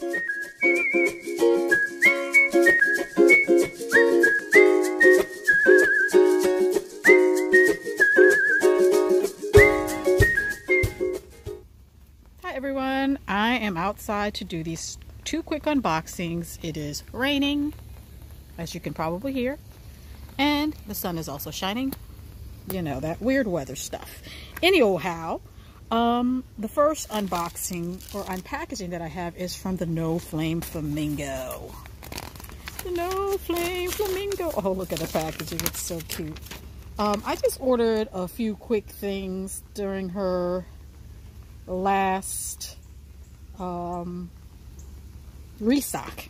Hi everyone, I am outside to do these two quick unboxings. It is raining, as you can probably hear, and the sun is also shining. You know, that weird weather stuff. Anyhow, the first unboxing or unpackaging that I have is from the No Flame Flamingo. The No Flame Flamingo. Oh, look at the packaging. It's so cute. I just ordered a few quick things during her last restock.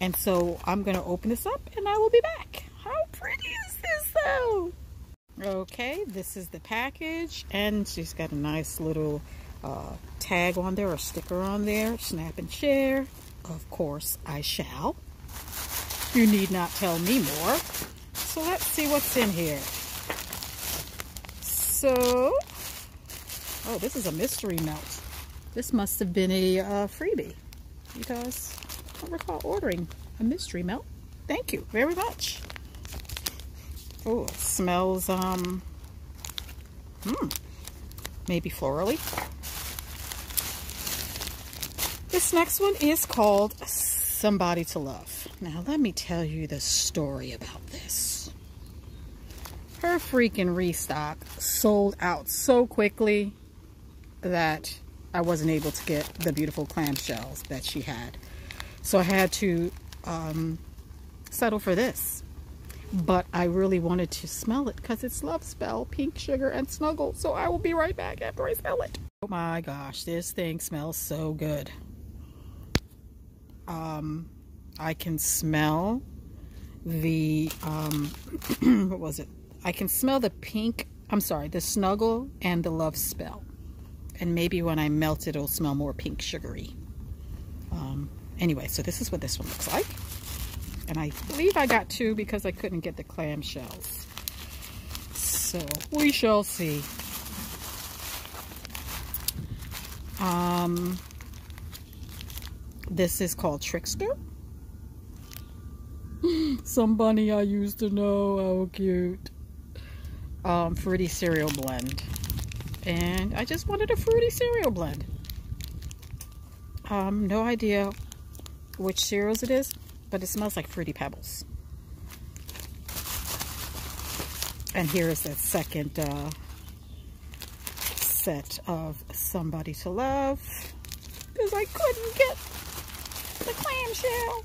And so I'm going to open this up and I will be back. How pretty is this though? Okay, this is the package, and she's got a nice little tag on there, or sticker on there. Snap and share. Of course I shall. You need not tell me more. So let's see what's in here. So, oh, this is a mystery melt. This must have been a freebie, because I don't recall ordering a mystery melt. Thank you very much. Oh, it smells, maybe florally. This next one is called Somebody to Love. Now, let me tell you the story about this. Her freaking restock sold out so quickly that I wasn't able to get the beautiful clamshells that she had. So I had to settle for this. But I really wanted to smell it because it's Love Spell, Pink Sugar, and Snuggle. So I will be right back after I smell it. Oh my gosh, this thing smells so good. I can smell the, what was it? I can smell the pink, the Snuggle and the Love Spell. And maybe when I melt it, it'll smell more pink sugary. Anyway, so this is what this one looks like. And I believe I got two because I couldn't get the clamshells. So we shall see. This is called Trickster. Somebody I used to know. How cute. Fruity cereal blend. And I just wanted a fruity cereal blend. No idea which cereals it is, but it smells like Fruity Pebbles. And here is that second set of Somebody to Love, because I couldn't get the clamshell.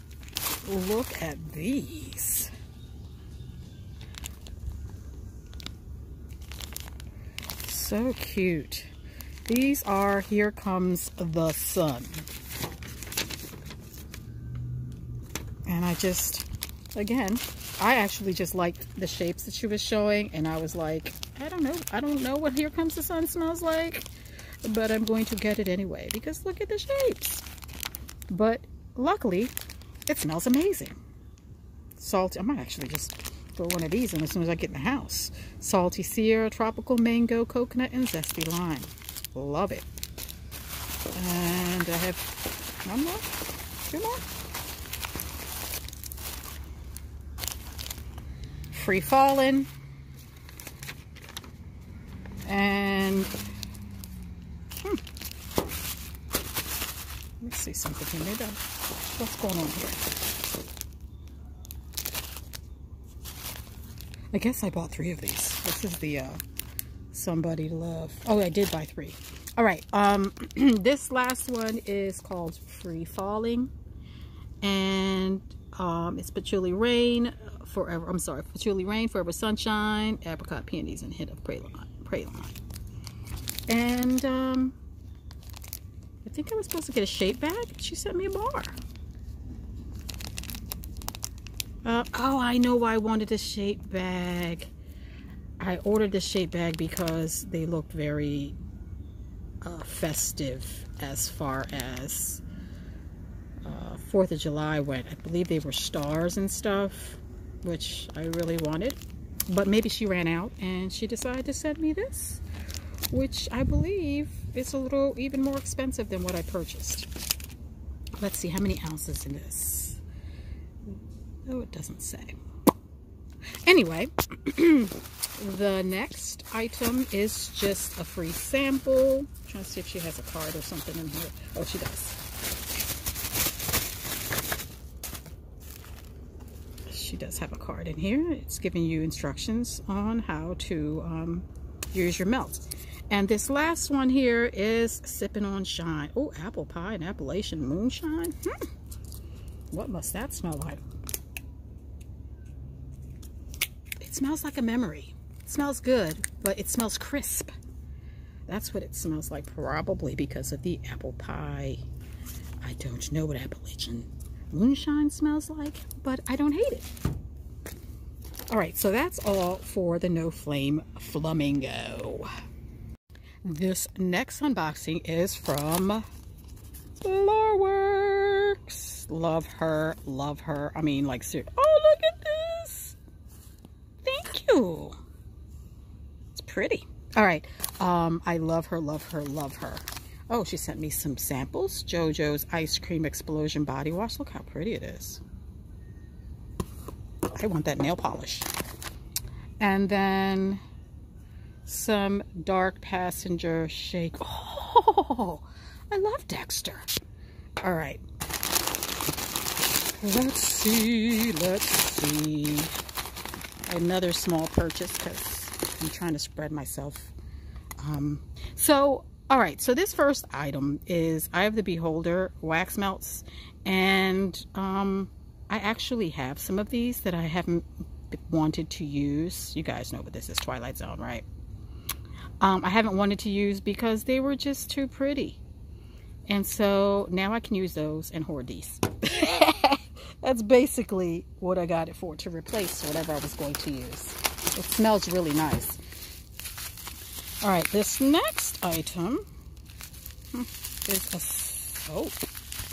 Look at these. So cute. These are Here Comes the Sun. And I just, again, I actually just liked the shapes that she was showing, and I was like, I don't know what Here Comes the Sun smells like, but I'm going to get it anyway, because look at the shapes. But luckily, it smells amazing. Salty, I might actually just throw one of these in as soon as I get in the house. Salty Sierra, Tropical Mango, Coconut, and Zesty Lime. Love it. And I have one more, two more. Free Fallin', and let's see something here. Maybe what's going on here? I guess I bought 3 of these. This is the Somebody to Love. Oh, I did buy 3. All right. This last one is called Free Falling, and it's Patchouli Rain. Patchouli Rain, Forever Sunshine, Apricot Peonies, and Hint of Praline. And I think I was supposed to get a shape bag. She sent me a bar. Oh, I know why I wanted a shape bag. I ordered the shape bag because they looked very festive as far as 4th of July went. I believe they were stars and stuff, which I really wanted, but maybe she ran out and she decided to send me this, which I believe is a little even more expensive than what I purchased. Let's see how many ounces in this. Oh, it doesn't say. Anyway, the next item is just a free sample. I'm trying to see if she has a card or something in here. Oh, she does. She does have a card in here. It's giving you instructions on how to use your melts. And this last one here is Sipping on Shine. Oh, apple pie and Appalachian moonshine. What must that smell like? It smells like a memory. It smells good, but it smells crisp. That's what it smells like, probably because of the apple pie. I don't know what Appalachian moonshine smells like, but I don't hate it. All right, so that's all for the No Flame Flamingo. This next unboxing is from Loreworks. Love her, love her. I mean, like, seriously. Oh, look at this. Thank you. It's pretty. All right. I love her, love her, love her. Oh, she sent me some samples. JoJo's Ice Cream Explosion Body Wash. Look how pretty it is. I want that nail polish. And then some Dark Passenger Shake. Oh, I love Dexter. All right. Let's see. Another small purchase because I'm trying to spread myself. All right, so this first item is Eye of the Beholder wax melts, and I actually have some of these that I haven't wanted to use. You guys know what this is, Twilight Zone, right? I haven't wanted to use because they were just too pretty, and so now I can use those and hoard these. That's basically what I got it for, to replace whatever I was going to use. It smells really nice. All right, this next item is a soap,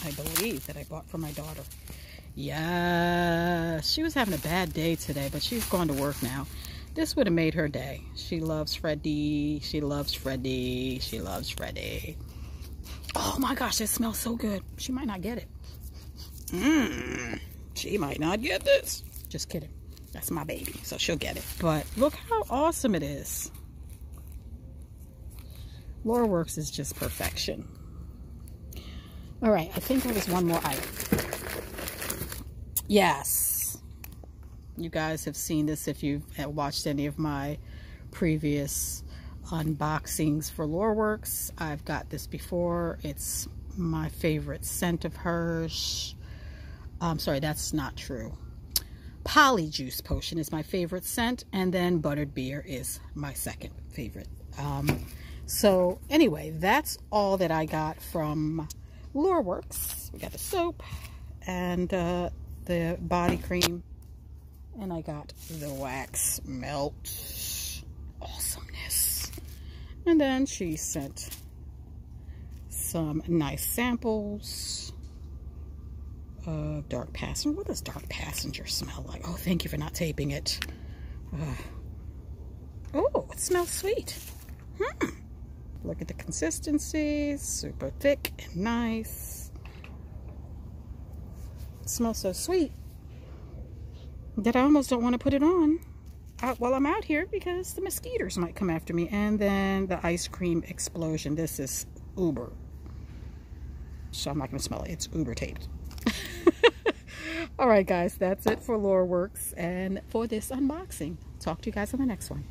I believe, that I bought for my daughter. Yeah, she was having a bad day today, but she's going to work now. This would have made her day. She loves Freddie. She loves Freddie. She loves Freddie. Oh my gosh, it smells so good. She might not get it. She might not get this. Just kidding. That's my baby, so she'll get it. But look how awesome it is. Loreworks is just perfection. All right, I think there was one more item. Yes. You guys have seen this if you've watched any of my previous unboxings for Loreworks. I've got this before. It's my favorite scent of hers. I'm sorry, that's not true. Polyjuice Potion is my favorite scent, and then Buttered Beer is my second favorite. So anyway, that's all that I got from Loreworks. We got the soap and the body cream, and I got the wax melt. Awesomeness. And then she sent some nice samples of Dark Passenger. What does Dark Passenger smell like? Oh, thank you for not taping it. Oh, it smells sweet. Look at the consistency. Super thick and nice. It smells so sweet that I almost don't want to put it on while I'm out here because the mosquitoes might come after me. And then the Ice Cream Explosion. This is uber. So I'm not going to smell it. It's uber taped. All right, guys. That's it for Loreworks and for this unboxing. Talk to you guys on the next one.